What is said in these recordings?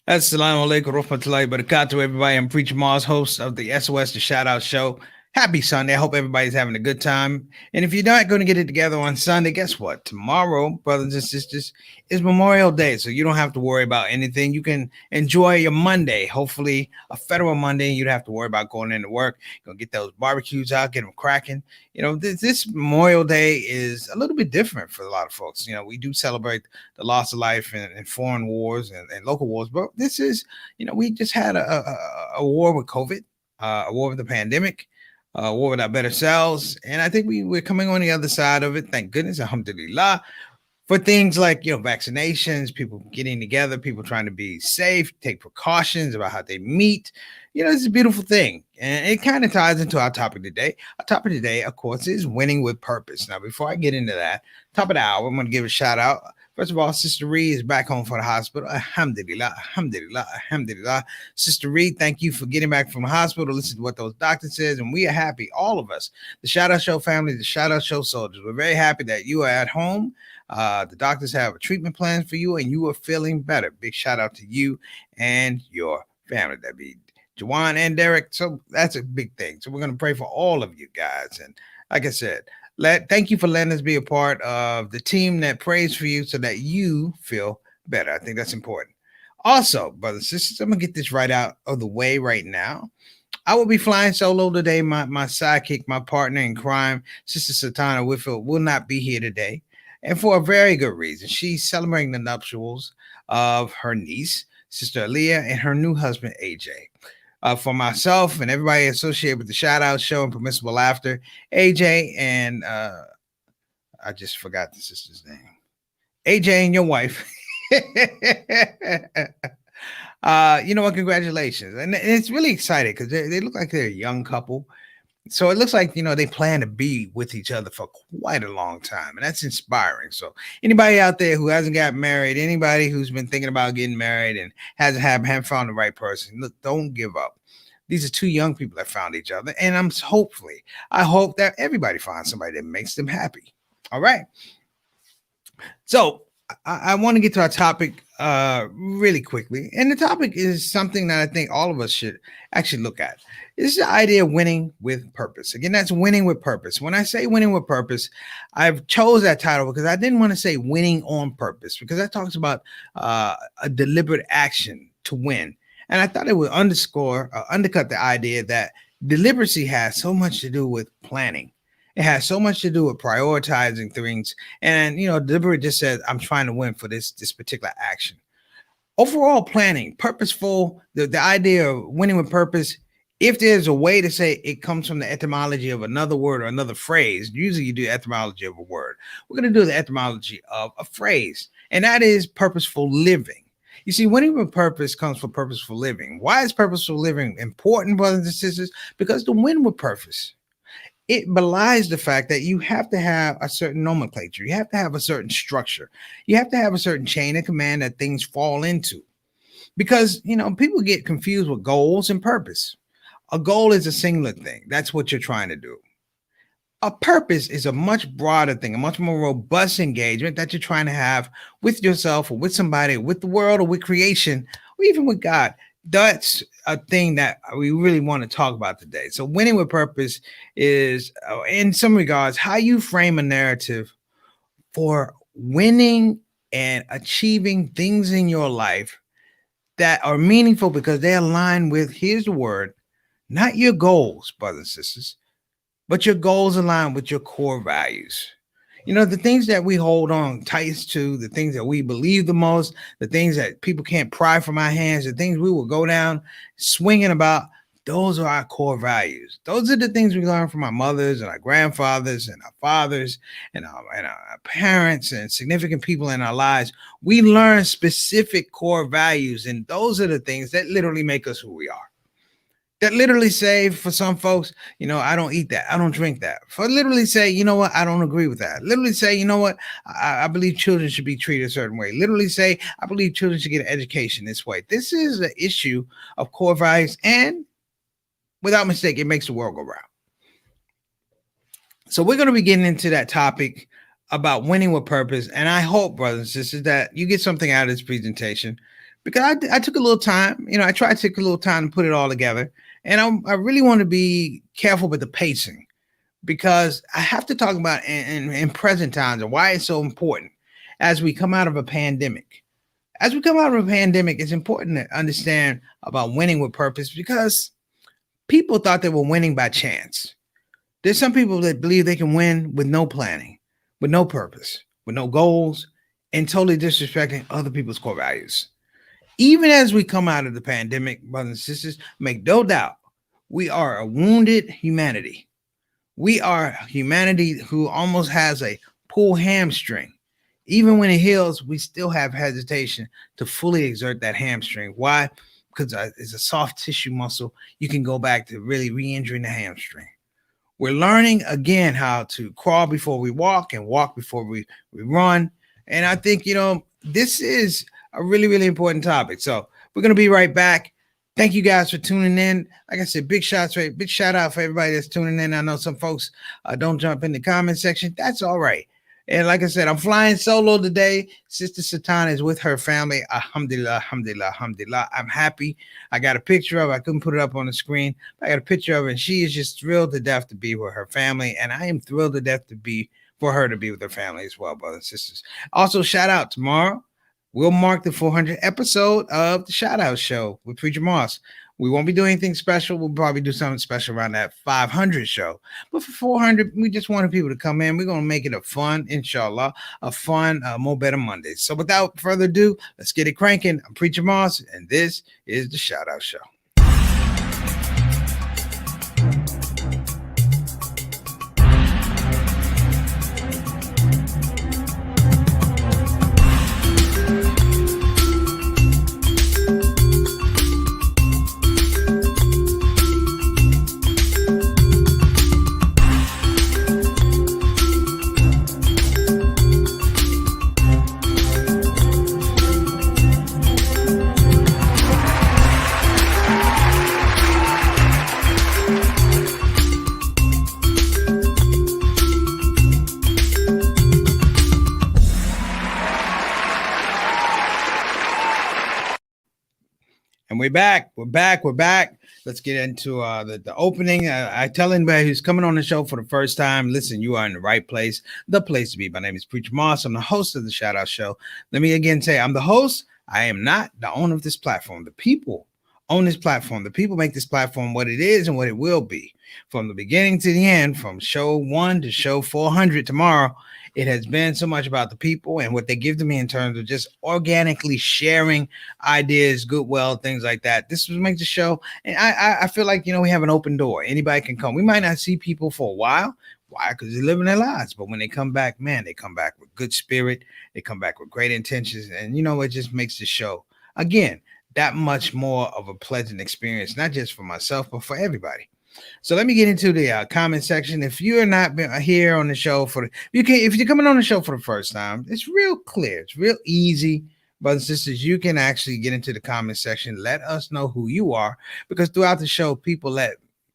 Assalamu alaikum warahmatullahi wabarakatuh, everybody. I'm Preacher Mars, host of the SOS the Shout Out Show. Happy Sunday. I hope everybody's having a good time. And if you're not going to get it together on Sunday, guess what? Tomorrow, brothers and sisters, is Memorial Day. So you don't have to worry about anything. You can enjoy your Monday, hopefully a federal Monday. You don't have to worry about going into work. You're going to get those barbecues out, get them cracking. This Memorial Day is a little bit different for a lot of folks. We do celebrate the loss of life in foreign wars and local wars. But this is, we just had a war with COVID, a war with the pandemic, a war with our better selves. And I think we're coming on the other side of it. Thank goodness, alhamdulillah, for things like, vaccinations, people getting together, people trying to be safe, take precautions about how they meet. It's a beautiful thing. And it kind of ties into our topic today. Our topic today, of course, is winning with purpose. Now, before I get into that, top of the hour, I'm going to give a shout out. First of all, Sister Reed is back home from the hospital. Alhamdulillah, alhamdulillah, alhamdulillah. Sister Reed, thank you for getting back from the hospital. Listen to what those doctors says, and we are happy, all of us, the Shout Out Show family, the Shout Out Show soldiers. We're very happy that you are at home. The doctors have a treatment plan for you, and you are feeling better. Big shout out to you and your family. That'd be Jawan and Derek. So that's a big thing. So we're going to pray for all of you guys. And like I said, thank you for letting us be a part of the team that prays for you so that you feel better. I think that's important. Also, brothers and sisters, I'm going to get this right out of the way right now. I will be flying solo today. My sidekick, my partner in crime, Sister Satana Whitfield, will not be here today. And for a very good reason. She's celebrating the nuptials of her niece, Sister Aaliyah, and her new husband, AJ. For myself and everybody associated with the Shout Out Show and Permissible Laughter, AJ and I just forgot the sister's name. AJ and your wife. Congratulations. And it's really exciting because they look like they're a young couple. So it looks like, they plan to be with each other for quite a long time. And that's inspiring. So anybody out there who hasn't got married, anybody who's been thinking about getting married and haven't found the right person, look, don't give up. These are two young people that found each other. And I hope that everybody finds somebody that makes them happy. All right. So I want to get to our topic really quickly. And the topic is something that I think all of us should actually look at. It's the idea of winning with purpose. Again, that's winning with purpose. When I say winning with purpose, I've chose that title because I didn't want to say winning on purpose, because that talks about a deliberate action to win. And I thought it would undercut the idea that deliberacy has so much to do with planning. It has so much to do with prioritizing things. And, deliberate just says, I'm trying to win for this particular action. Overall planning, purposeful, the idea of winning with purpose, if there's a way to say it comes from the etymology of another word or another phrase, usually you do the etymology of a word. We're going to do the etymology of a phrase, and that is purposeful living. You see, winning with purpose comes from purposeful living. Why is purposeful living important, brothers and sisters? Because to win with purpose, it belies the fact that you have to have a certain nomenclature. You have to have a certain structure. You have to have a certain chain of command that things fall into. Because, people get confused with goals and purpose. A goal is a singular thing. That's what you're trying to do. A purpose is a much broader thing, a much more robust engagement that you're trying to have with yourself or with somebody, with the world or with creation, or even with God. That's a thing that we really want to talk about today. So winning with purpose is, in some regards, how you frame a narrative for winning and achieving things in your life that are meaningful because they align with, here's the word, not your goals, brothers and sisters, but your goals align with your core values. The things that we hold on tight to, the things that we believe the most, the things that people can't pry from our hands, the things we will go down swinging about, those are our core values. Those are the things we learn from our mothers and our grandfathers and our fathers and our parents and significant people in our lives. We learn specific core values, and those are the things that literally make us who we are. That literally say, for some folks, I don't eat that. I don't drink that. For literally say, you know what? I don't agree with that. Literally say, you know what? I believe children should be treated a certain way. Literally say, I believe children should get an education this way. This is the issue of core values. And without mistake, it makes the world go round. So we're going to be getting into that topic about winning with purpose. And I hope, brothers and sisters, that you get something out of this presentation. because I took a little time. I tried to take a little time to put it all together, and I really want to be careful with the pacing because I have to talk about in present times and why it's so important as we come out of a pandemic. As we come out of a pandemic, it's important to understand about winning with purpose because people thought they were winning by chance. There's some people that believe they can win with no planning, with no purpose, with no goals, and totally disrespecting other people's core values. Even as we come out of the pandemic, brothers and sisters, make no doubt, we are a wounded humanity. We are humanity who almost has a pulled hamstring. Even when it heals, we still have hesitation to fully exert that hamstring. Why? Because it's a soft tissue muscle. You can go back to really re-injuring the hamstring. We're learning again how to crawl before we walk and walk before we run. And I think, this is a really, really important topic. So we're going to be right back. Thank you guys for tuning in. Like I said, big shout out for everybody that's tuning in. I know some folks don't jump in the comment section. That's all right. And like I said, I'm flying solo today. Sister Satana is with her family. Alhamdulillah, alhamdulillah, alhamdulillah. I'm happy. I got a picture of her. I couldn't put it up on the screen. I got a picture of her, and she is just thrilled to death to be with her family. And I am thrilled to death for her to be with her family as well, brothers and sisters. Also, shout out tomorrow. We'll mark the 400th episode of the ShOUT Show with Preacher Moss. We won't be doing anything special. We'll probably do something special around that 500 show. But for 400, we just wanted people to come in. We're going to make it a fun, inshallah, a fun, More Better Monday. So without further ado, let's get it cranking. I'm Preacher Moss, and this is the ShOUT Show. And we're back. We're back. Let's get into the opening. I tell anybody who's coming on the show for the first time, listen, you are in the right place, the place to be. My name is Preacher Moss. I'm the host of the ShOUT Show. Let me again say I'm the host. I am not the owner of this platform. The people own this platform. The people make this platform what it is and what it will be. From the beginning to the end, from show 1 to show 400 tomorrow, it has been so much about the people and what they give to me in terms of just organically sharing ideas, goodwill, things like that. This will make the show. And I feel like, we have an open door. Anybody can come. We might not see people for a while. Why? Because they're living their lives. But when they come back, man, they come back with good spirit. They come back with great intentions. And, it just makes the show, again, that much more of a pleasant experience, not just for myself, but for everybody. So let me get into the comment section. If you're not been here on the show if you're coming on the show for the first time, it's real clear. It's real easy, brothers and sisters. You can actually get into the comment section. Let us know who you are, because throughout the show, people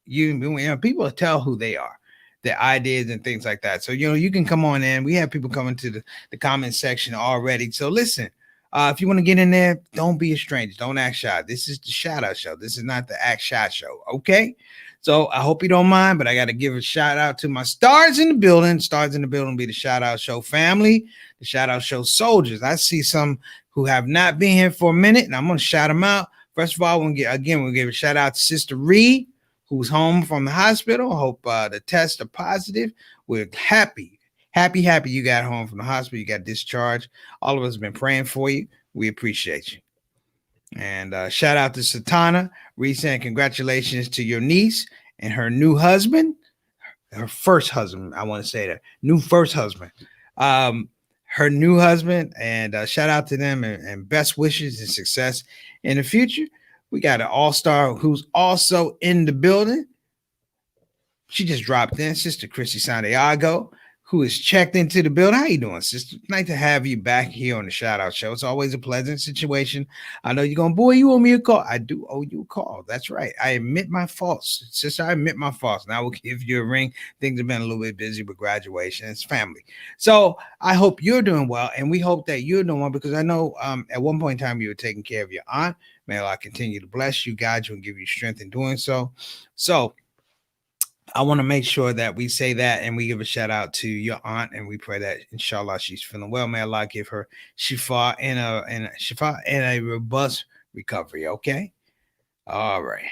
people tell who they are, their ideas and things like that. So, you can come on in. We have people coming to the comment section already. So listen, if you want to get in there, don't be a stranger. Don't act shy. This is the ShOUT Show. This is not the Act Shy Show. Okay. So I hope you don't mind, but I got to give a shout out to my stars in the building. Stars in the building be the ShOUT Show family, the ShOUT Show soldiers. I see some who have not been here for a minute, and I'm going to shout them out. First of all, we'll give a shout out to Sister Reed, who's home from the hospital. I hope the tests are positive. We're happy you got home from the hospital. You got discharged. All of us have been praying for you. We appreciate you. And shout out to Satana. Reed saying congratulations to your niece and her new husband. Her first husband, I want to say that. New first husband. Her new husband. And shout out to them and best wishes and success in the future. We got an all-star who's also in the building. She just dropped in. Sister Christy Santiago, who has checked into the building. How you doing, sister? Nice to have you back here on the Shout Out Show. It's always a pleasant situation. I know you're going, boy, you owe me a call. I do owe you a call. That's right. I admit my faults. Sister, I admit my faults. Now I will give you a ring. Things have been a little bit busy with graduation. It's family. So I hope you're doing well, and we hope that you're doing well, because I know at one point in time you were taking care of your aunt. May Allah continue to bless you, guide you, and give you strength in doing so. So I want to make sure that we say that and we give a shout out to your aunt, and we pray that inshallah she's feeling well. May Allah give her shifa and a robust recovery. Okay. All right.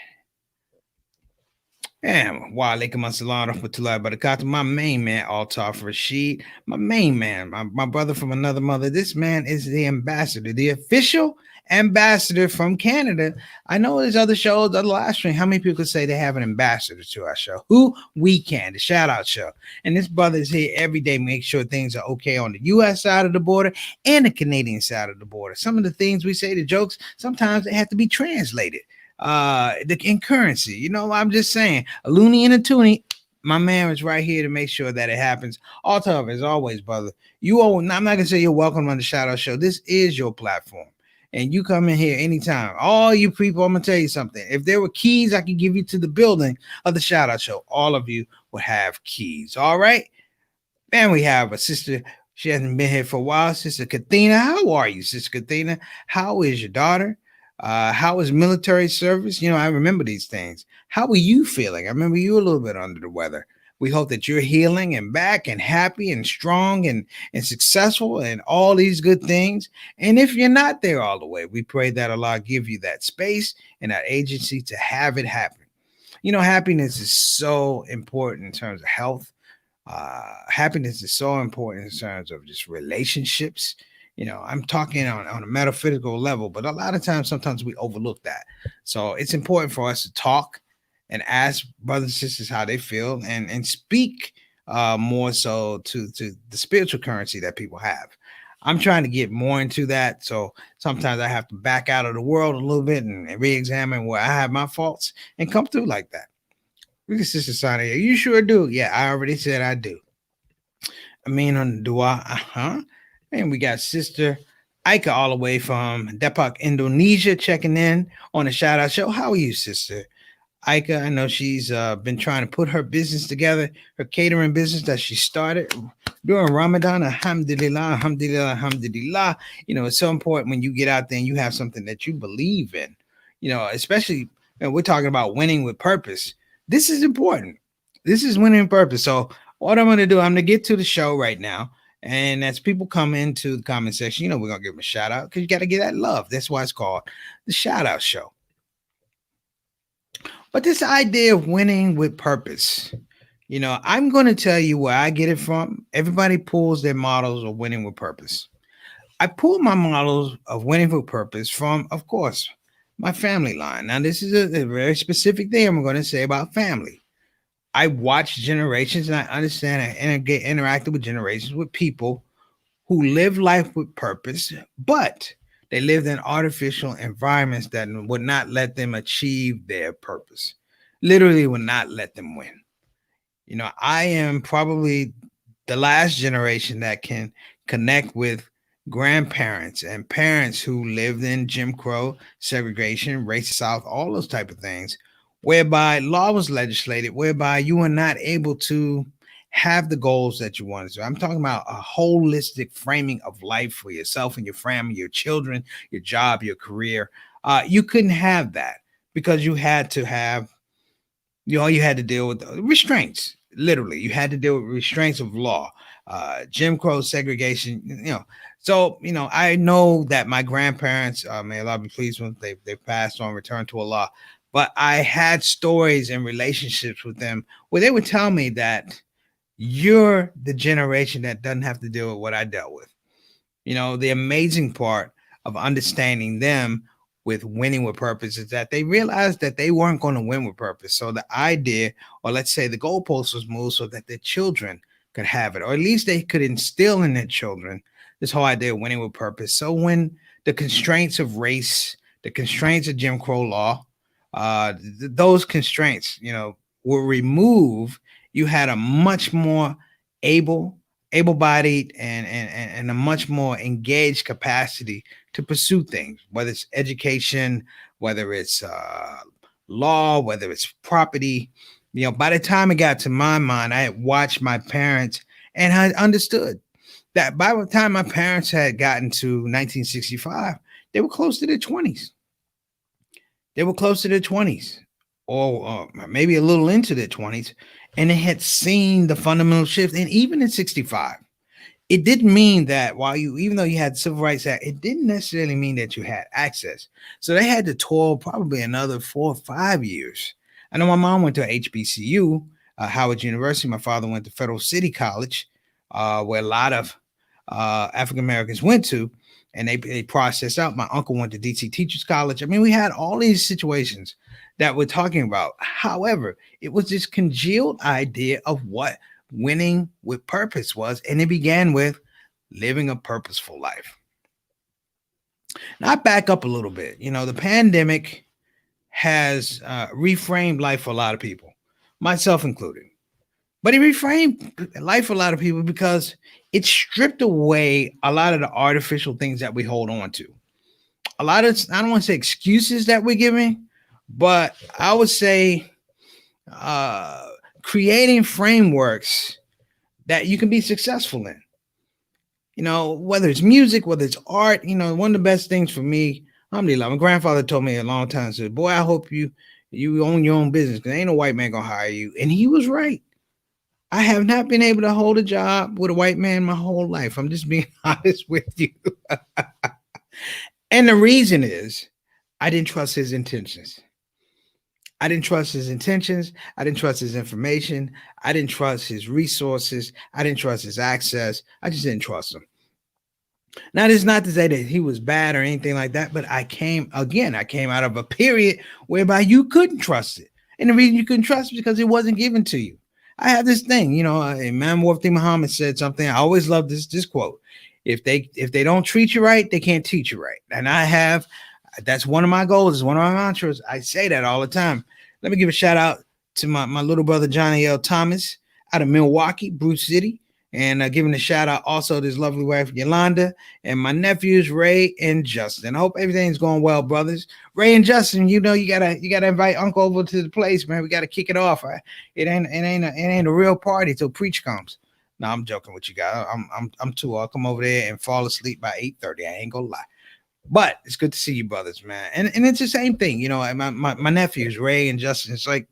And wa alaikum assalam rahmatullahi barakatuh. My main man, Altaf Rashid. My main man, my brother from another mother. This man is the ambassador, the official ambassador from Canada. I know there's other shows, other live stream. How many people could say they have an ambassador to our show? Who? We can, the Shout Out Show. And this brother is here every day, make sure things are okay on the U.S. side of the border and the Canadian side of the border. Some of the things we say, the jokes, sometimes they have to be translated in currency. You know, I'm just saying, a loony and a toonie. My man is right here to make sure that it happens. All tough as always, brother. I'm not gonna say you're welcome on the Shout Out Show. This is your platform, and you come in here anytime. All you people, I'm gonna tell you something. If there were keys I could give you to the building of the Shout Out Show, all of you would have keys. All right. And we have a sister. She hasn't been here for a while. Sister Kathina, how are you, Sister Kathina? How is your daughter? How is military service? You know, I remember these things. How are you feeling? I remember you a little bit under the weather. We hope that you're healing and back and happy and strong and successful and all these good things. And if you're not there all the way, we pray that Allah give you that space and that agency to have it happen. You know, happiness is so important in terms of health. Happiness is so important in terms of just relationships. You know, I'm talking on a metaphysical level, but a lot of times, sometimes we overlook that. So it's important for us to talk and ask brothers and sisters how they feel and speak more so to the spiritual currency that people have. I'm trying to get more into that. So sometimes I have to back out of the world a little bit and re-examine where I have my faults and come through like that. Look at Sister Santiago. You sure do. Yeah, I already said I do. I mean, on the dua, And we got Sister Aika all the way from Depok, Indonesia, checking in on the Shout Out Show. How are you, Sister Aika? I know she's been trying to put her business together, her catering business that she started during Ramadan. Alhamdulillah, alhamdulillah, alhamdulillah. You know, it's so important when you get out there and you have something that you believe in. You know, especially we're talking about winning with purpose. This is important. This is winning purpose. So what I'm going to do, I'm going to get to the show right now. And as people come into the comment section, you know, we're going to give them a shout out because you got to get that love. That's why it's called the Shout Out Show. But this idea of winning with purpose, you know, I'm going to tell you where I get it from. Everybody pulls their models of winning with purpose. I pull my models of winning with purpose from, of course, my family line. Now, this is a very specific thing I'm going to say about family. I watch generations and I understand and get interacted with generations with people who live life with purpose, but they lived in artificial environments that would not let them achieve their purpose. Literally would not let them win. You know, I am probably the last generation that can connect with grandparents and parents who lived in Jim Crow, segregation, racist South, all those type of things, whereby law was legislated, whereby you were not able to have the goals that you wanted to. I'm talking about a holistic framing of life for yourself and your family, your children, your job, your career. You couldn't have that because you had to have, you had to deal with restraints. Literally, you had to deal with restraints of law, Jim Crow, segregation. You know, so you know, I know that my grandparents, may Allah be pleased with them, they passed on, returned to Allah. But I had stories and relationships with them where they would tell me that you're the generation that doesn't have to deal with what I dealt with. You know, the amazing part of understanding them with winning with purpose is that they realized that they weren't going to win with purpose. So the idea, or let's say the goalpost was moved so that their children could have it, or at least they could instill in their children this whole idea of winning with purpose. So when the constraints of race, the constraints of Jim Crow law, those constraints, you know, were removed, you had a much more able, able-bodied and a much more engaged capacity to pursue things, whether it's education, whether it's law, whether it's property. By the time it got to my mind, I had watched my parents and I understood that by the time my parents had gotten to 1965, they were close to their 20s. They were close to their 20s or maybe a little into their 20s, and they had seen the fundamental shift. And even in 65, it didn't mean that even though you had the Civil Rights Act, it didn't necessarily mean that you had access. So they had to toil probably another 4 or 5 years. I know my mom went to HBCU, Howard University. My father went to Federal City College, where a lot of African Americans went to, and they processed out. My uncle went to DC Teachers College. I mean, we had all these situations that we're talking about. However, it was this congealed idea of what winning with purpose was, and it began with living a purposeful life. Now, I back up a little bit. The pandemic has reframed life for a lot of people, myself included. But it reframed life for a lot of people because it stripped away a lot of the artificial things that we hold on to. A lot of, I don't want to say excuses that we're giving, but I would say creating frameworks that you can be successful in. Whether it's music, whether it's art, one of the best things for me, alhamdulillah, my grandfather told me a long time, said, boy, I hope you own your own business because ain't no white man gonna hire you. And he was right. I have not been able to hold a job with a white man my whole life. I'm just being honest with you. And the reason is I didn't trust his intentions. I didn't trust his intentions. I didn't trust his information. I didn't trust his resources. I didn't trust his access. I just didn't trust him. Now, this is not to say that he was bad or anything like that, but I came out of a period whereby you couldn't trust it. And the reason you couldn't trust it is because it wasn't given to you. I have this thing, Imam Mufti Muhammad said something. I always love this quote. If they don't treat you right, they can't teach you right. And that's one of my goals. It's one of my mantras. I say that all the time. Let me give a shout out to my little brother, Johnny L. Thomas out of Milwaukee, Bruce City. And giving a shout out also to his lovely wife, Yolanda, and my nephews, Ray and Justin. I hope everything's going well, brothers. Ray and Justin, you gotta invite Uncle over to the place, man. We gotta kick it off. Right? It ain't a real party till preach comes. No, I'm joking with you guys. I'm too. I'll come over there and fall asleep by 8:30. I ain't gonna lie. But it's good to see you, brothers, man. And it's the same thing, my nephews, Ray and Justin. It's like,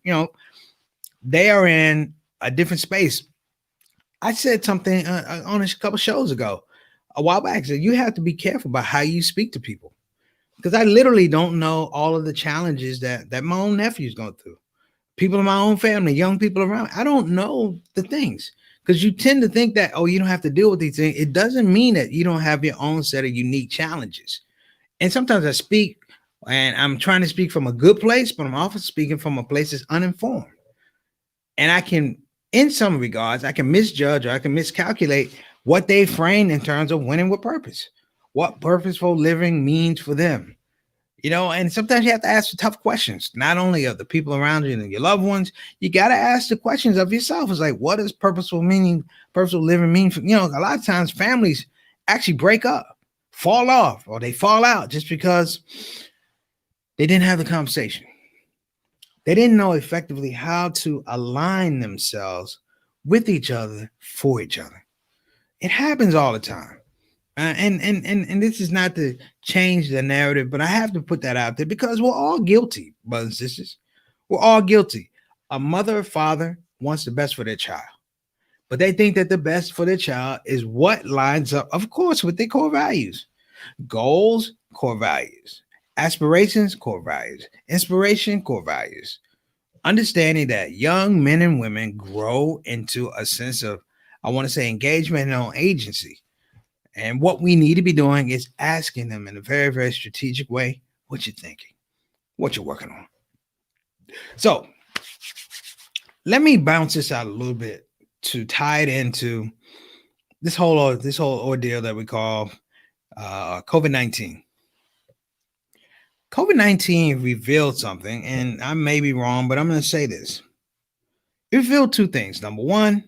they are in a different space. I said something on a couple shows ago, a while back. Said you have to be careful about how you speak to people, because I literally don't know all of the challenges that my own nephew's going through. People in my own family, young people around. I don't know the things, because you tend to think that, you don't have to deal with these things. It doesn't mean that you don't have your own set of unique challenges. And sometimes I speak, and I'm trying to speak from a good place, but I'm often speaking from a place that's uninformed, and I can. In some regards, I can misjudge or I can miscalculate what they frame in terms of winning with purpose, what purposeful living means for them. And sometimes you have to ask the tough questions, not only of the people around you and your loved ones. You got to ask the questions of yourself. It's like, what does purposeful living mean for, a lot of times families actually break up, fall off, or they fall out just because they didn't have the conversation. They didn't know effectively how to align themselves with each other for each other. It happens all the time. And this is not to change the narrative, but I have to put that out there because we're all guilty, brothers and sisters. We're all guilty. A mother or father wants the best for their child, but they think that the best for their child is what lines up, of course, with their core values, goals, core values. Aspirations, core values. Inspiration, core values. Understanding that young men and women grow into a sense of, I want to say, engagement and own agency. And what we need to be doing is asking them in a very, very strategic way, what you're thinking, what you're working on. So let me bounce this out a little bit to tie it into this whole ordeal that we call COVID-19. COVID-19 revealed something, and I may be wrong, but I'm going to say this. It revealed two things. Number one,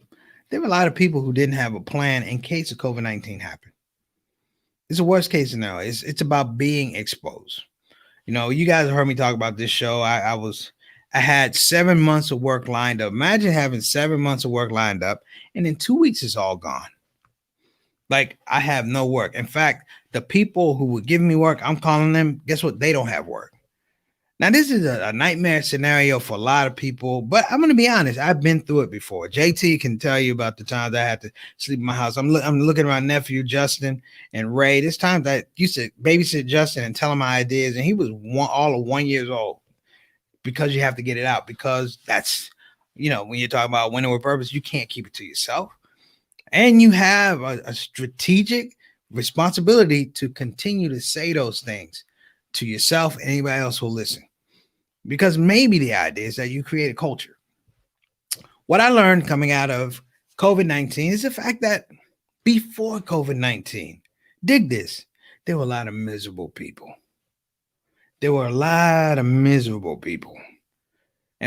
There were a lot of people who didn't have a plan in case of COVID-19 happened. It's a worst case scenario. It's about being exposed. You guys heard me talk about this show. I had 7 months of work lined up. Imagine having 7 months of work lined up, and in 2 weeks it's all gone. Like, I have no work. In fact, the people who were giving me work, I'm calling them, guess what? They don't have work. Now, this is a nightmare scenario for a lot of people, but I'm going to be honest. I've been through it before. JT can tell you about the times I had to sleep in my house. I'm looking at my nephew, Justin, and Ray. This time I used to babysit Justin and tell him my ideas, and he was all of 1 year old, because you have to get it out, because that's, when you're talking about winning with purpose, you can't keep it to yourself. And you have a strategic responsibility to continue to say those things to yourself and anybody else who will listen. Because maybe the idea is that you create a culture. What I learned coming out of COVID-19 is the fact that before COVID-19, dig this, there were a lot of miserable people. And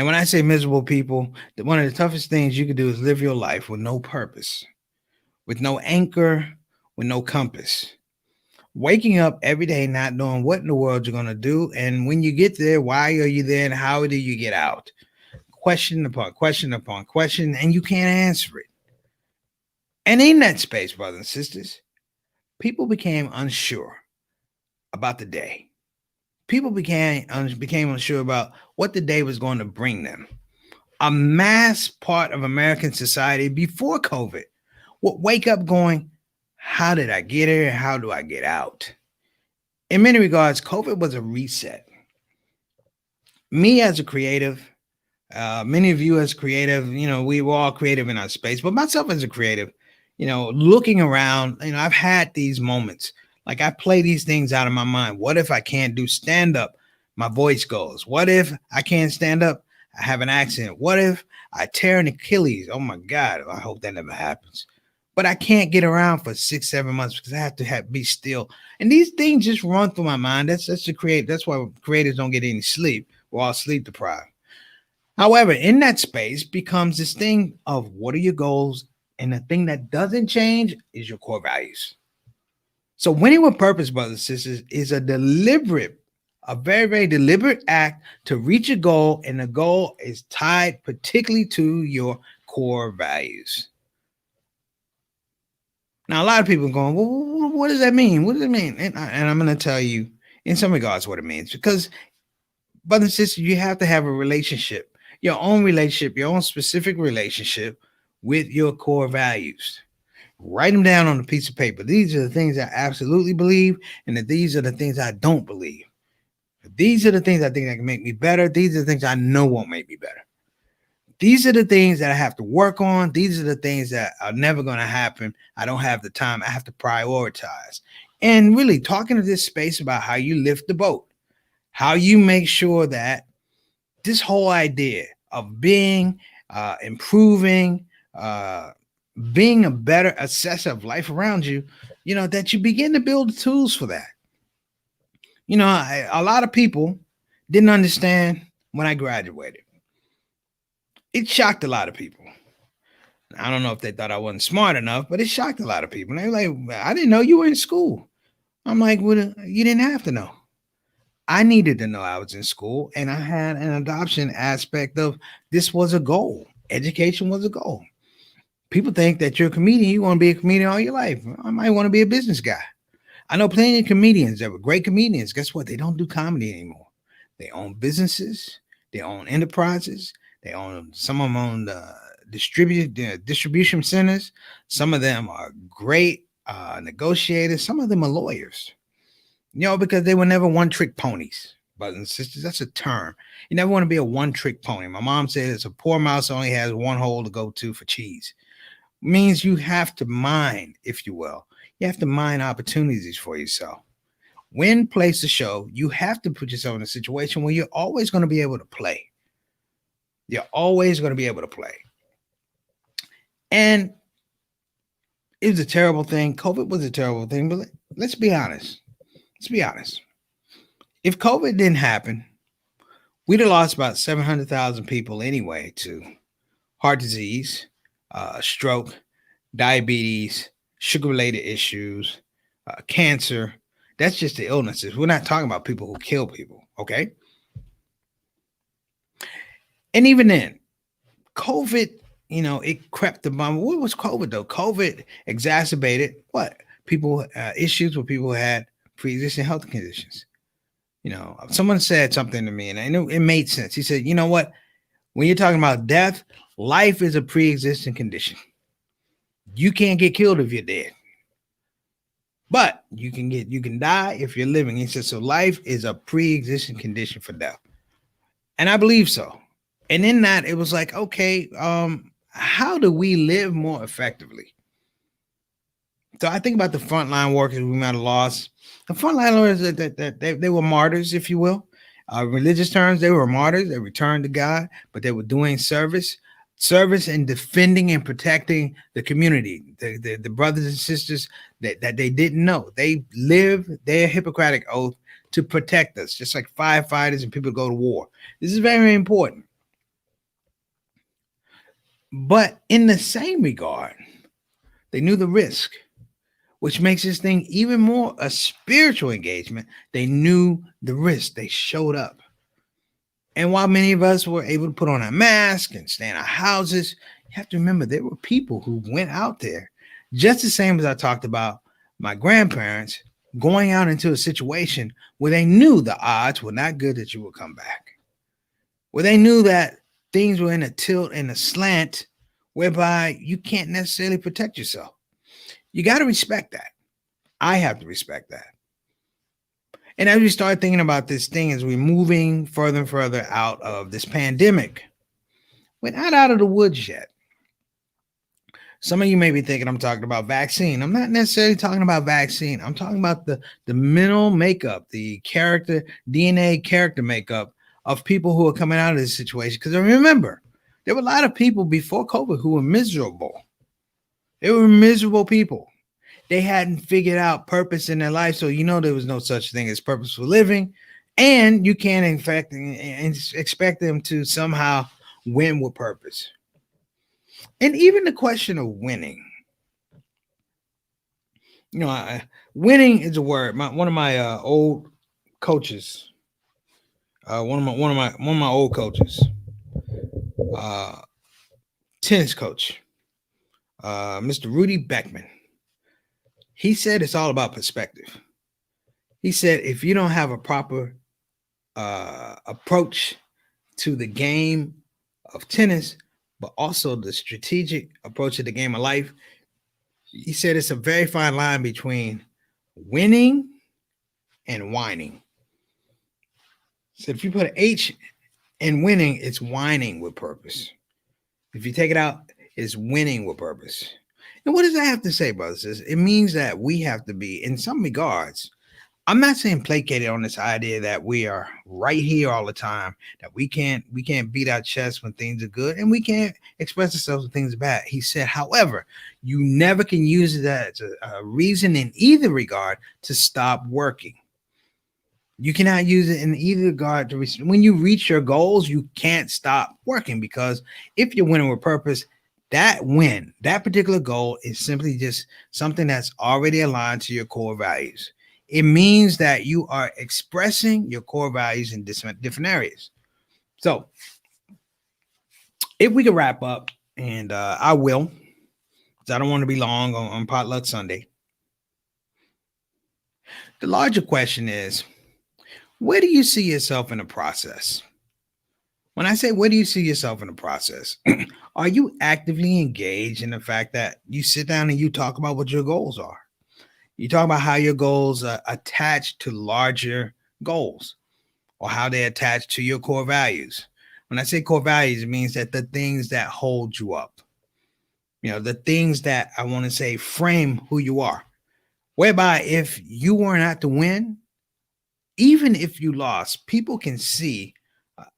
when I say miserable people, one of the toughest things you could do is live your life with no purpose, with no anchor, with no compass. Waking up every day not knowing what in the world you're going to do. And when you get there, why are you there and how do you get out? Question upon question upon question, and you can't answer it. And in that space, brothers and sisters, people became unsure about the day. People became unsure about what the day was going to bring them. A mass part of American society before COVID would wake up going, how did I get here? How do I get out? In many regards, COVID was a reset. Me as a creative, many of you as creative, we were all creative in our space, but myself as a creative, looking around, I've had these moments. Like, I play these things out of my mind. What if I can't do stand up? My voice goes. What if I can't stand up? I have an accident. What if I tear an Achilles? Oh my God, I hope that never happens. But I can't get around for 6-7 months because I have to be still. And these things just run through my mind. That's why creators don't get any sleep. We're all sleep deprived. However, in that space becomes this thing of what are your goals? And the thing that doesn't change is your core values. So winning with purpose, brothers and sisters, is a very, very deliberate act to reach a goal. And the goal is tied particularly to your core values. Now, a lot of people are going, well, what does that mean? What does it mean? And I'm going to tell you in some regards what it means. Because, brothers and sisters, you have to have a relationship, your own specific relationship with your core values. Write them down on a piece of paper. These are the things I absolutely believe, and these are the things I don't believe. These are the things I think that can make me better. These are the things I know won't make me better. These are the things that I have to work on. These are the things that are never going to happen. I don't have the time. I have to prioritize. And really talking to this space about how you lift the boat, how you make sure that this whole idea of being, improving, being a better assessor of life around you, that you begin to build the tools for that. A lot of people didn't understand when I graduated. It shocked a lot of people. I don't know if they thought I wasn't smart enough, but it shocked a lot of people. And they were like, I didn't know you were in school. I'm like, well, you didn't have to know. I needed to know I was in school, and I had an adoption aspect of this was a goal. Education was a goal. People think that you're a comedian. You want to be a comedian all your life. I might want to be a business guy. I know plenty of comedians that were great comedians. Guess what? They don't do comedy anymore. They own businesses. They own enterprises. Some of them own distribution centers. Some of them are great negotiators. Some of them are lawyers. Because they were never one-trick ponies, brothers and sisters. That's a term. You never want to be a one-trick pony. My mom said it's a poor mouse only has one hole to go to for cheese. It means you have to mine, if you will. You have to mine opportunities for yourself. When place a show, you have to put yourself in a situation where you're always going to be able to play. You're always going to be able to play. And it was a terrible thing. COVID was a terrible thing, but let's be honest. Let's be honest. If COVID didn't happen, we'd have lost about 700,000 people anyway to heart disease, stroke, diabetes, sugar-related issues, cancer. That's just the illnesses. We're not talking about people who kill people, okay? And even then, COVID, it crept among. What was COVID though? COVID exacerbated what? People issues with people who had pre-existing health conditions. Someone said something to me, and I knew it made sense. He said, "You know what? When you're talking about death, life is a pre-existing condition. You can't get killed if you're dead, but you can die if you're living." He said, "So life is a pre-existing condition for death," and I believe so. And in that, it was like, okay, how do we live more effectively? So I think about the frontline workers we might have lost. The frontline workers that they were martyrs, if you will. Religious terms, they were martyrs. They returned to God, but they were doing service and defending and protecting the community, the brothers and sisters that they didn't know. They lived their Hippocratic oath to protect us, just like firefighters and people go to war. This is very, very important. But in the same regard, they knew the risk, which makes this thing even more a spiritual engagement. They knew the risk. They showed up. And while many of us were able to put on a mask and stay in our houses, you have to remember there were people who went out there, just the same as I talked about my grandparents going out into a situation where they knew the odds were not good that you would come back, where they knew that things were in a tilt and a slant whereby you can't necessarily protect yourself. You got to respect that. I have to respect that. And as we start thinking about this thing, as we're moving further and further out of this pandemic, we're not out of the woods yet. Some of you may be thinking I'm talking about vaccine. I'm not necessarily talking about vaccine. I'm talking about the mental makeup, the character, DNA character makeup of people who are coming out of this situation. Because remember, there were a lot of people before COVID who were miserable. They were miserable people. They hadn't figured out purpose in their life. So, there was no such thing as purposeful living. And you can't expect them to somehow win with purpose. And even the question of winning. Winning is a word. One of my old coaches, one of my old coaches, tennis coach, Mr. Rudy Beckman. He said it's all about perspective. He said if you don't have a proper approach to the game of tennis, but also the strategic approach to the game of life, he said it's a very fine line between winning and whining. So if you put an H in winning, it's whining with purpose. If you take it out, it's winning with purpose. And what does that have to say, brothers? It means that we have to be, in some regards, I'm not saying placated on this idea that we are right here all the time, that we can't beat our chest when things are good, and we can't express ourselves when things are bad. He said, however, you never can use that as a reason in either regard to stop working. You cannot use it in either regard to when you reach your goals, you can't stop working, because if you're winning with purpose, that particular goal is simply just something that's already aligned to your core values. It means that you are expressing your core values in different areas. So if we could wrap up, and I will, because I don't want to be long on Potluck Sunday. The larger question is, where do you see yourself in the process? When I say, where do you see yourself in the process? Are you actively engaged in the fact that you sit down and you talk about what your goals are? You talk about how your goals are attached to larger goals, or how they attach to your core values. When I say core values, it means that the things that hold you up, the things that I want to say frame who you are, whereby if you were not to win, even if you lost, people can see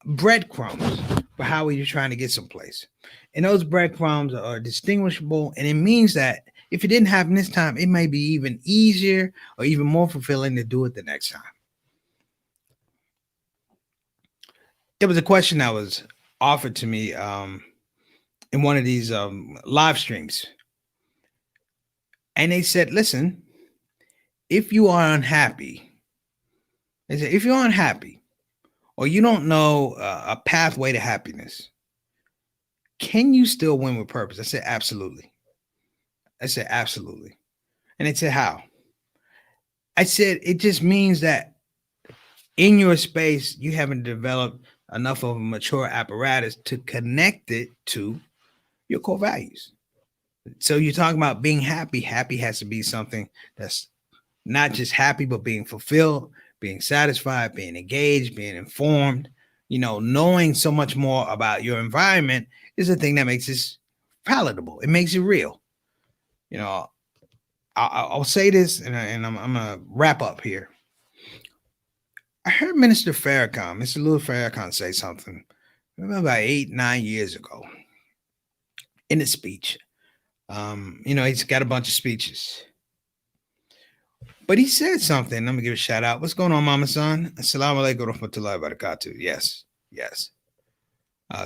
breadcrumbs for how you're trying to get someplace. And those breadcrumbs are distinguishable. And it means that if it didn't happen this time, it may be even easier or even more fulfilling to do it the next time. There was a question that was offered to me in one of these live streams. And they said, listen, if you are unhappy, they said, if you're unhappy or you don't know a pathway to happiness, can you still win with purpose? I said, absolutely. I said, absolutely. And they said, how? I said, it just means that in your space, you haven't developed enough of a mature apparatus to connect it to your core values. So you're talking about being happy. Happy has to be something that's not just happy, but being fulfilled, being satisfied, being engaged, being informed, knowing so much more about your environment is the thing that makes this palatable. It makes it real. I'll say this and I'm going to wrap up here. I heard Mr. Louis Farrakhan say something about 8-9 years ago in a speech. He's got a bunch of speeches. But he said something. Let me give a shout out. What's going on, Mama Son? Assalamu alaikum warahmatullahi wabarakatuh. Yes.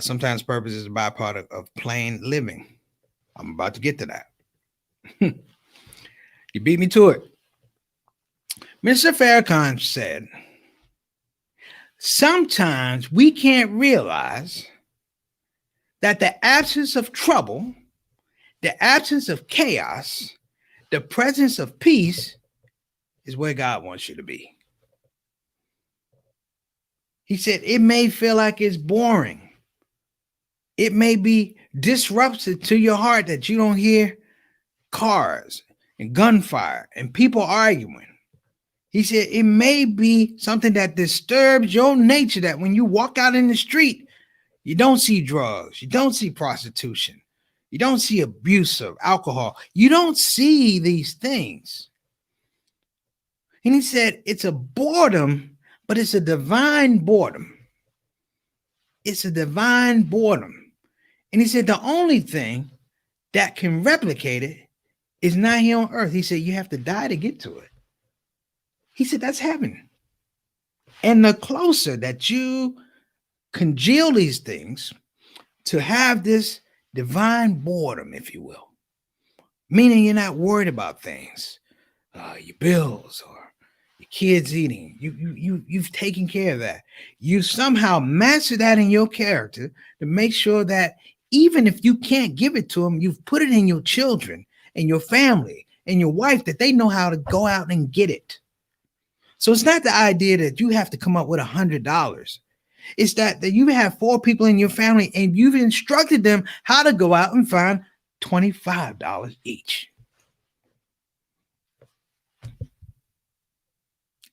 Sometimes purpose is a byproduct of plain living. I'm about to get to that. You beat me to it. Mr. Farrakhan said, sometimes we can't realize that the absence of trouble, the absence of chaos, the presence of peace is where God wants you to be. He said, it may feel like it's boring. It may be disruptive to your heart that you don't hear cars and gunfire and people arguing. He said, it may be something that disturbs your nature, that when you walk out in the street, you don't see drugs, you don't see prostitution, you don't see abuse of alcohol. You don't see these things. And he said, it's a boredom, but it's a divine boredom. It's a divine boredom. And he said, the only thing that can replicate it is not here on earth. He said, you have to die to get to it. He said, that's heaven. And the closer that you congeal these things to have this divine boredom, if you will, meaning you're not worried about things, your bills or your kids eating, you've taken care of that. You somehow master that in your character to make sure that even if you can't give it to them, you've put it in your children and your family and your wife, that they know how to go out and get it. So it's not the idea that you have to come up with $100. It's that you have 4 people in your family and you've instructed them how to go out and find $25 each.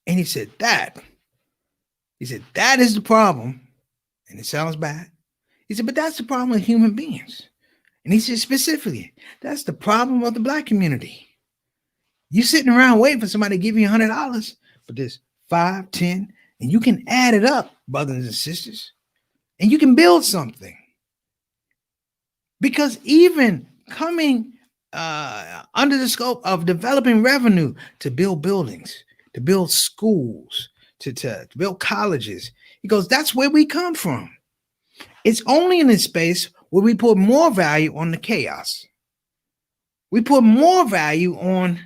And he said that is the problem. And it sounds bad. He said, but that's the problem with human beings. And he said specifically, that's the problem of the Black community. You sitting around waiting for somebody to give you $100 for this 5, 10, and you can add it up, brothers and sisters, and you can build something. Because even coming under the scope of developing revenue to build buildings, to build schools, to build colleges, he goes, that's where we come from. It's only in a space where we put more value on the chaos. We put more value on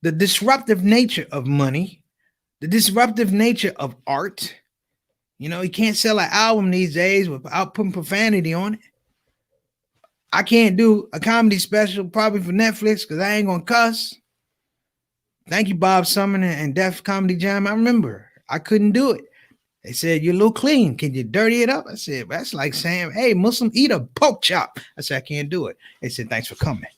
the disruptive nature of money, the disruptive nature of art. You can't sell an album these days without putting profanity on it. I can't do a comedy special probably for Netflix because I ain't gonna cuss. Thank you, Bob Sumner and Def Comedy Jam. I remember I couldn't do it. They said, you're a little clean. Can you dirty it up? I said, that's like saying, hey, Muslim, eat a pork chop. I said, I can't do it. They said, thanks for coming.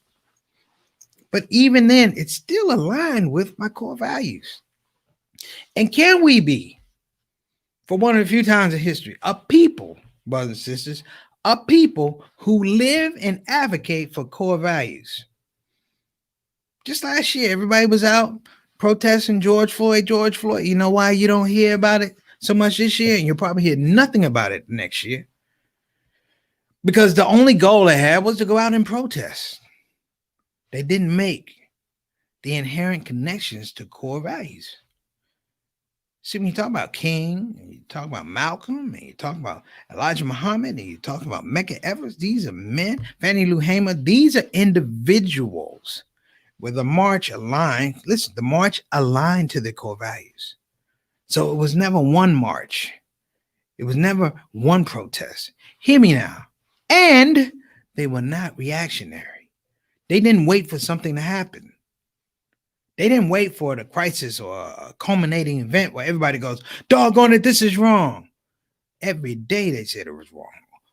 But even then, it's still aligned with my core values. And can we be, for one of the few times in history, a people, brothers and sisters, a people who live and advocate for core values? Just last year, everybody was out protesting George Floyd. You know why you don't hear about it so much this year? And you'll probably hear nothing about it next year. Because the only goal they had was to go out and protest. They didn't make the inherent connections to core values. See, when you talk about King, and you talk about Malcolm, and you talk about Elijah Muhammad, and you talk about Mecca Evers. These are men. Fannie Lou Hamer. These are individuals where the march aligned. Listen, the march aligned to their core values. So it was never one march. It was never one protest. Hear me now. And they were not reactionary. They didn't wait for something to happen. They didn't wait for the crisis or a culminating event where everybody goes, doggone it, this is wrong. Every day they said it was wrong,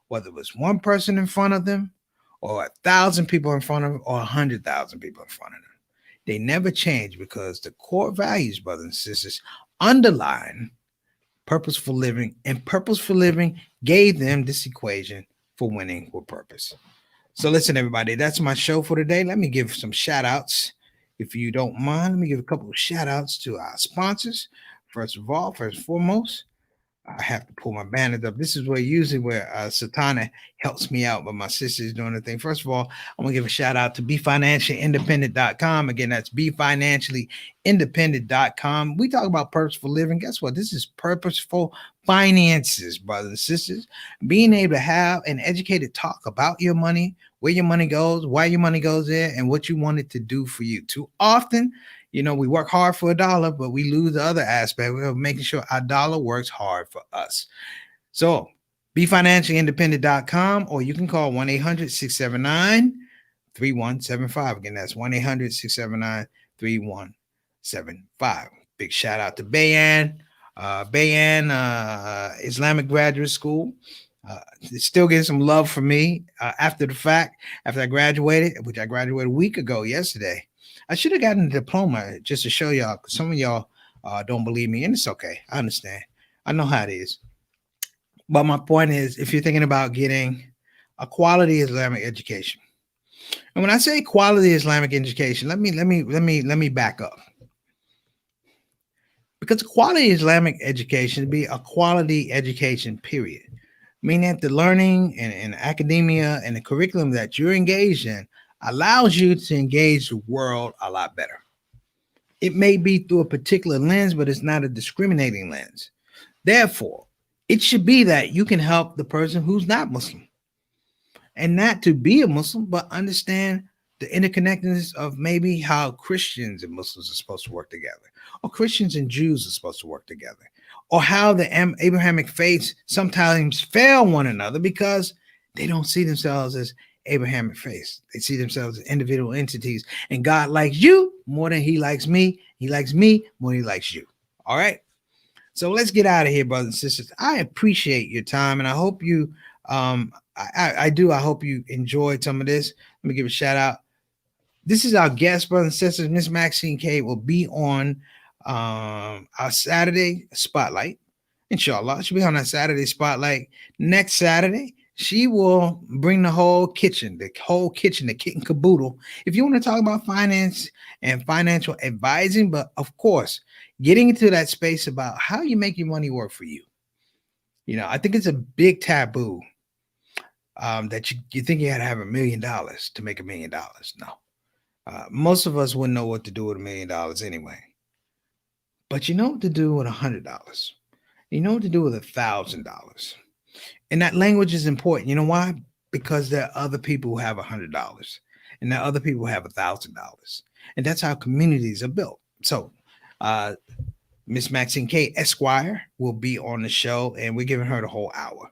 whether it was one person in front of them or 1,000 people in front of them or 100,000 people in front of them. They never changed because the core values, brothers and sisters, underline purposeful living, and purposeful living gave them this equation for winning with purpose. So listen, everybody, that's my show for today. Let me give some shout outs. If you don't mind, let me give a couple of shout outs to our sponsors. First and foremost, I have to pull my banners up. This is where Satana helps me out, but my sister is doing the thing. First of all, I'm going to give a shout out to BeFinanciallyIndependent.com. Again, that's BeFinanciallyIndependent.com. We talk about purposeful living. Guess what? This is purposeful finances, brothers and sisters. Being able to have an educated talk about your money, where your money goes, why your money goes there, and what you want it to do for you. Too often, we work hard for $1, but we lose the other aspect. We're making sure our dollar works hard for us. So BeFinanciallyIndependent.com, or you can call 1-800-679-3175. Again, that's 1-800-679-3175. Big shout out to Bayan Islamic Graduate School. Still getting some love from me after the fact, after I graduated, which I graduated a week ago yesterday. I should have gotten a diploma just to show y'all, because some of y'all don't believe me, and it's okay. I understand. I know how it is. But my point is, if you're thinking about getting a quality Islamic education, and when I say quality Islamic education, let me back up. Because quality Islamic education be a quality education, period. Meaning that the learning and academia and the curriculum that you're engaged in allows you to engage the world a lot better. It may be through a particular lens, but it's not a discriminating lens. Therefore, it should be that you can help the person who's not Muslim, and not to be a Muslim, but understand the interconnectedness of maybe how Christians and Muslims are supposed to work together, or Christians and Jews are supposed to work together, or how the Abrahamic faiths sometimes fail one another because they don't see themselves as Abrahamic faith. They see themselves as individual entities, and God likes you more than he likes me. He likes me more than he likes you. All right. So let's get out of here, brothers and sisters. I appreciate your time, and I hope you, I hope you enjoyed some of this. Let me give a shout out. This is our guest, brothers and sisters. Miss Maxine K will be on our Saturday spotlight. Inshallah, she'll be on our Saturday spotlight next Saturday. She will bring the kit and caboodle. If you want to talk about finance and financial advising, but of course, getting into that space about how you make your money work for you. I think it's a big taboo that you think you had to have $1 million to make $1 million. No. Most of us wouldn't know what to do with $1 million anyway. But you know what to do with $100. You know what to do with $1,000. And that language is important. You know why? Because there are other people who have $100, and there are other people who have $1,000. And that's how communities are built. So Miss Maxine K. Esquire will be on the show, and we're giving her the whole hour.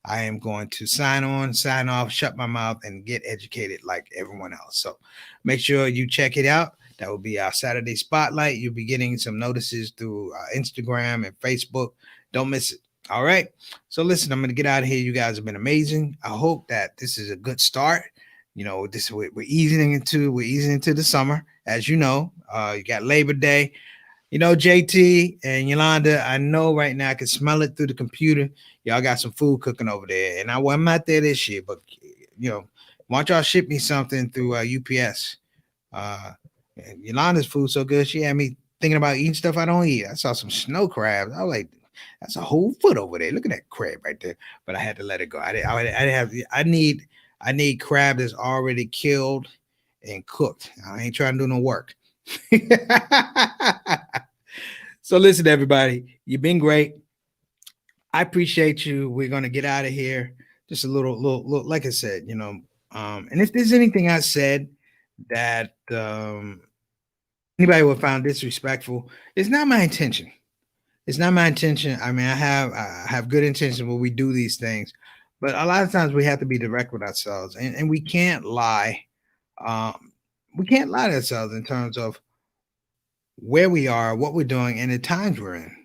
I am going to sign on, sign off, shut my mouth, and get educated like everyone else. So make sure you check it out. That will be our Saturday spotlight. You'll be getting some notices through Instagram and Facebook. Don't miss it. All right. So listen, I'm going to get out of here. You guys have been amazing. I hope that this is a good start. We're easing into the summer. As you know, you got Labor Day. JT and Yolanda, I know right now I can smell it through the computer. Y'all got some food cooking over there. And I'm not there this year, but why don't y'all ship me something through UPS? Yolanda's food so good, she had me thinking about eating stuff I don't eat. I saw some snow crabs. I was like, that's a whole foot over there. Look at that crab right there. But I had to let it go. I need crab that's already killed and cooked. I ain't trying to do no work. So listen, everybody, you've been great. I appreciate you. We're gonna get out of here. Just a little, like I said, and if there's anything I said that anybody would find disrespectful, it's not my intention. It's not my intention. I mean, I have good intention when we do these things, but a lot of times we have to be direct with ourselves, and we can't lie. Um, we can't lie to ourselves in terms of where we are, what we're doing, and the times we're in.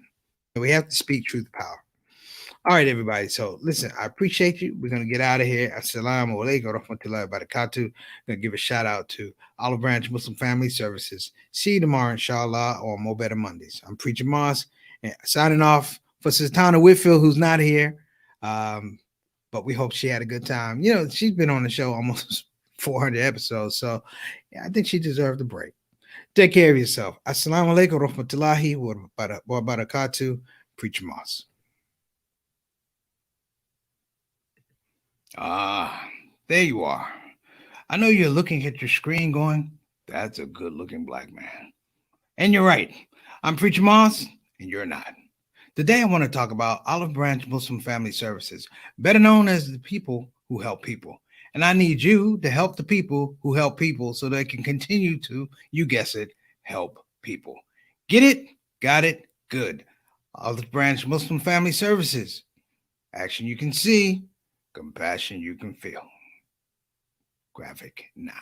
We have to speak truth to power. All right, everybody. So listen, I appreciate you. We're gonna get out of here. Assalamu alaikum warahmatullahi wabarakatuh. Gonna give a shout out to Olive Branch Muslim Family Services. See you tomorrow, inshallah, on Mo Better Mondays. I'm Preacher Moss, and signing off for Sultana Whitfield, who's not here. But we hope she had a good time. She's been on the show almost 400 episodes, so yeah, I think she deserved a break. Take care of yourself. Assalamu alaikum warahmatullahi wabarakatuh. Preacher Moss. There you are. I know you're looking at your screen going, that's a good looking black man. And you're right. I'm Preacher Moss, and you're not. Today, I want to talk about Olive Branch Muslim Family Services, better known as the people who help people. And I need you to help the people who help people so they can continue to, you guess it, help people. Get it? Got it? Good. Olive Branch Muslim Family Services. Action you can see, compassion you can feel. Graphic now.